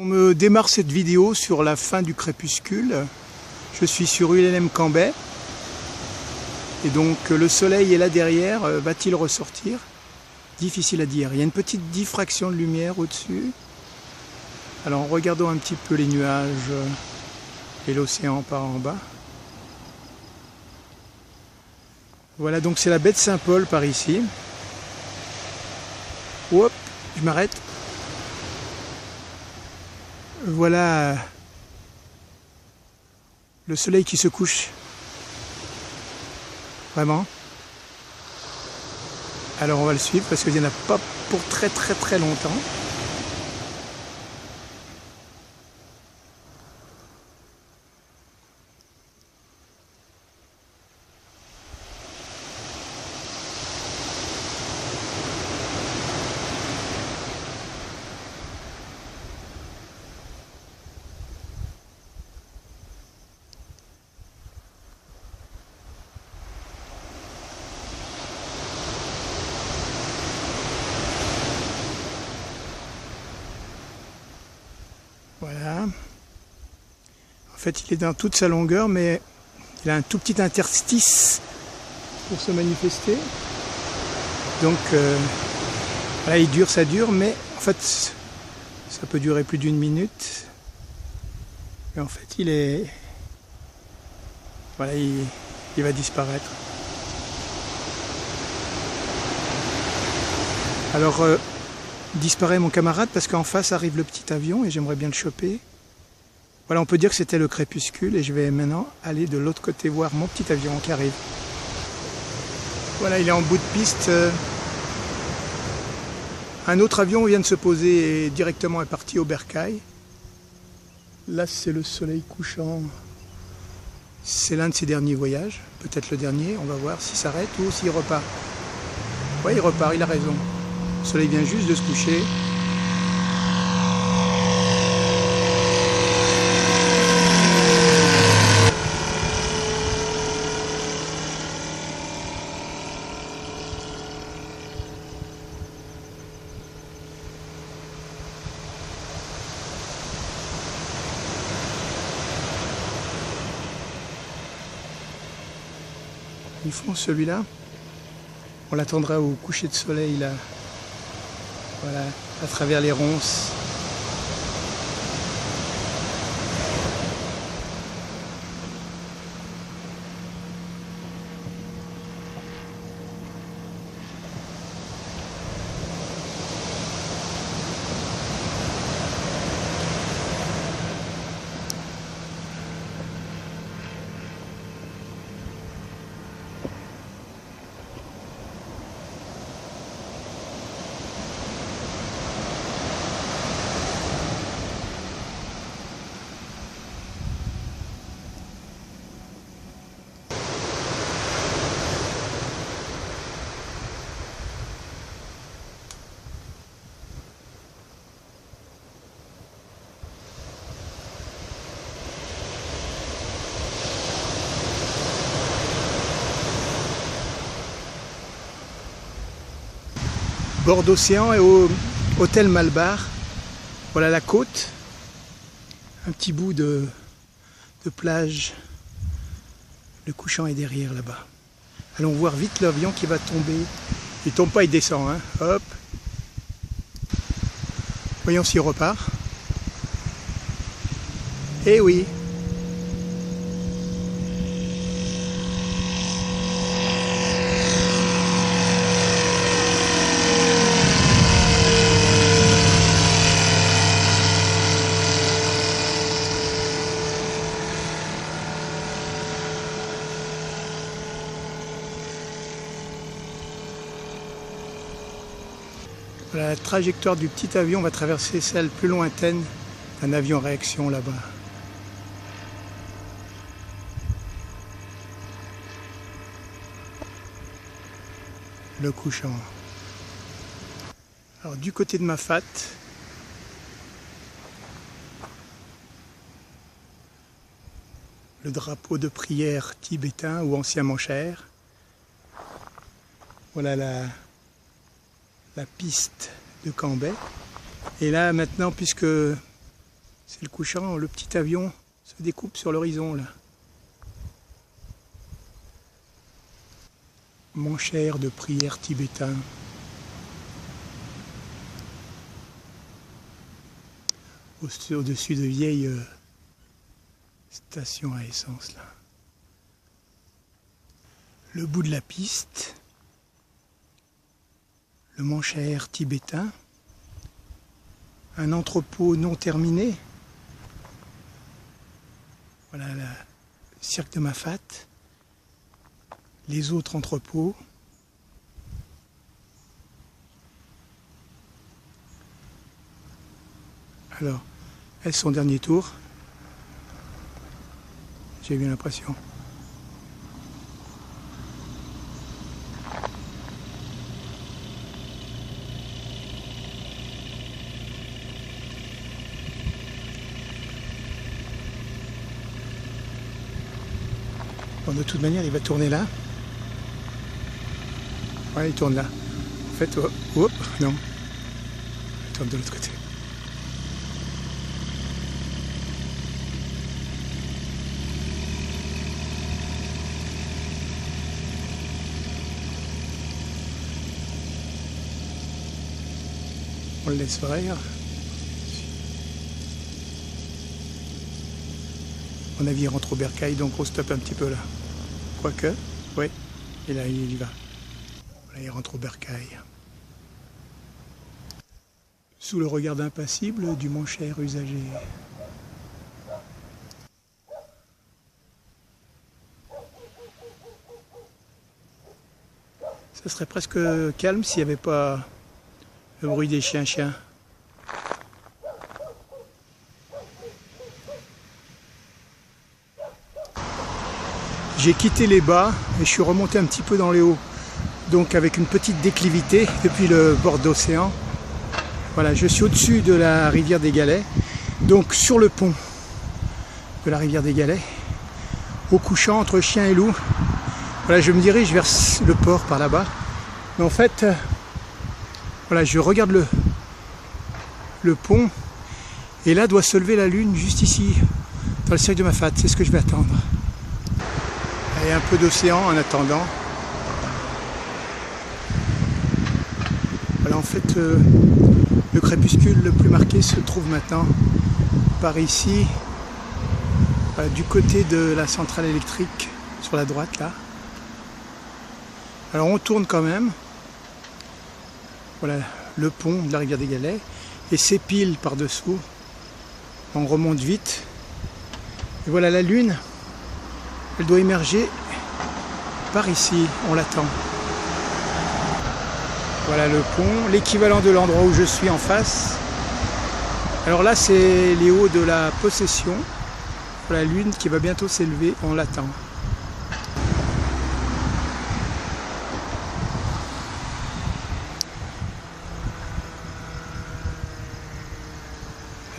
On me démarre cette vidéo sur la fin du crépuscule. Je suis sur ULM Cambay. Et donc le soleil est là derrière. Va-t-il ressortir? Difficile à dire. Il y a une petite diffraction de lumière au-dessus. Alors regardons un petit peu les nuages et l'océan par en bas. Voilà, donc c'est la baie de Saint-Paul par ici. Hop, je m'arrête. Voilà le soleil qui se couche. Vraiment. Alors on va le suivre parce qu'il n'y en a pas pour très longtemps. Voilà. En fait, il est dans toute sa longueur, mais il a un tout petit interstice pour se manifester. Donc, voilà, il dure, ça dure, mais en fait, ça peut durer plus d'une minute. Et en fait, il est... Voilà, il va disparaître. Alors... disparaît mon camarade parce qu'en face arrive le petit avion et j'aimerais bien le choper. Voilà, on peut dire que c'était le crépuscule et je vais maintenant aller de l'autre côté voir mon petit avion qui arrive. Voilà, il est en bout de piste. Un autre avion vient de se poser et directement est parti au bercail. Là, c'est le soleil couchant. C'est l'un de ses derniers voyages, peut-être le dernier. On va voir s'il s'arrête ou s'il repart. Oui, il repart, il a raison. Le soleil vient juste de se coucher. Ils font celui-là. On l'attendra au coucher de soleil là. Voilà, à travers les ronces. Bord d'océan et au hôtel Malbar. Voilà la côte. Un petit bout de plage. Le couchant est derrière là-bas. Allons voir vite l'avion qui va tomber. Il tombe pas, il descend. Hein. Hop. Voyons s'il repart. Eh oui. La trajectoire du petit avion va traverser celle plus lointaine d'un avion réaction là-bas. Le couchant. Alors du côté de Mafat, le drapeau de prière tibétain ou ancien manchère. Voilà la piste de Cambay. Et là maintenant, puisque C'est le couchant, le petit avion se découpe sur l'horizon là. Mon cher de prière tibétain. Au-dessus de vieilles stations à essence là. Le bout de la piste, le manche à air tibétain, un entrepôt non terminé, voilà le cirque de Mafat, les autres entrepôts, alors est-ce son dernier tour? J'ai bien l'impression. Bon, de toute manière, il va tourner là. Ouais, il tourne là. En fait, hop, non. Il tourne de l'autre côté. On le laisse faire. Mon avis, il rentre au bercail, donc on stoppe un petit peu là. Quoique, oui, et là il y va. Là, il rentre au bercail. Sous le regard impassible du manche à air usagé. Ça serait presque calme s'il n'y avait pas le bruit des chiens-chiens. J'ai quitté les bas et je suis remonté un petit peu dans les hauts. Donc avec une petite déclivité depuis le bord d'océan. Voilà, je suis au-dessus de la rivière des Galets. Donc sur le pont de la rivière des Galets, au couchant entre chien et loup. Voilà, je me dirige vers le port par là-bas. Mais en fait, voilà, je regarde le pont et là doit se lever la lune juste ici, dans le cirque de Mafat. C'est ce que je vais attendre. Et un peu d'océan en attendant. Voilà, en fait, le crépuscule le plus marqué se trouve maintenant par ici, du côté de la centrale électrique, sur la droite là. Alors on tourne quand même. Voilà le pont de la rivière des Galets et ses piles par-dessous. On remonte vite. Et voilà la lune. Elle doit émerger par ici, on l'attend. Voilà le pont, l'équivalent de l'endroit où je suis en face. Alors là, c'est les hauts de la Possession. Voilà la lune qui va bientôt s'élever, on l'attend.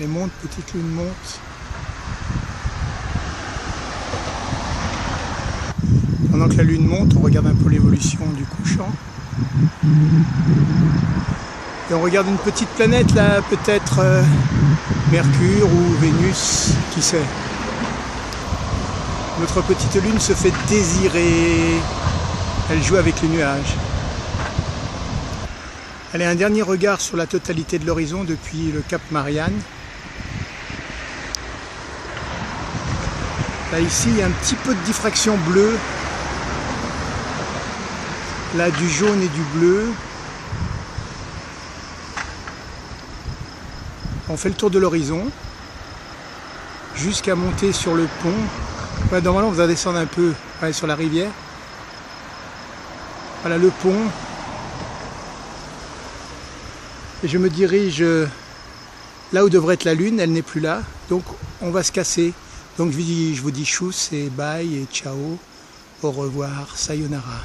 Elle monte, petite lune monte. Pendant que la lune monte, on regarde un peu l'évolution du couchant. Et on regarde une petite planète là, peut-être Mercure ou Vénus, qui sait. Notre petite lune se fait désirer. Elle joue avec les nuages. Allez, un dernier regard sur la totalité de l'horizon depuis le Cap Marianne. Là ici, il y a un petit peu de diffraction bleue. Là, du jaune et du bleu. On fait le tour de l'horizon jusqu'à monter sur le pont. Ouais, normalement, on va descendre un peu sur la rivière. Voilà le pont. Et je me dirige là où devrait être la lune. Elle n'est plus là. Donc, on va se casser. Donc, je vous dis chouss et bye et ciao. Au revoir. Sayonara.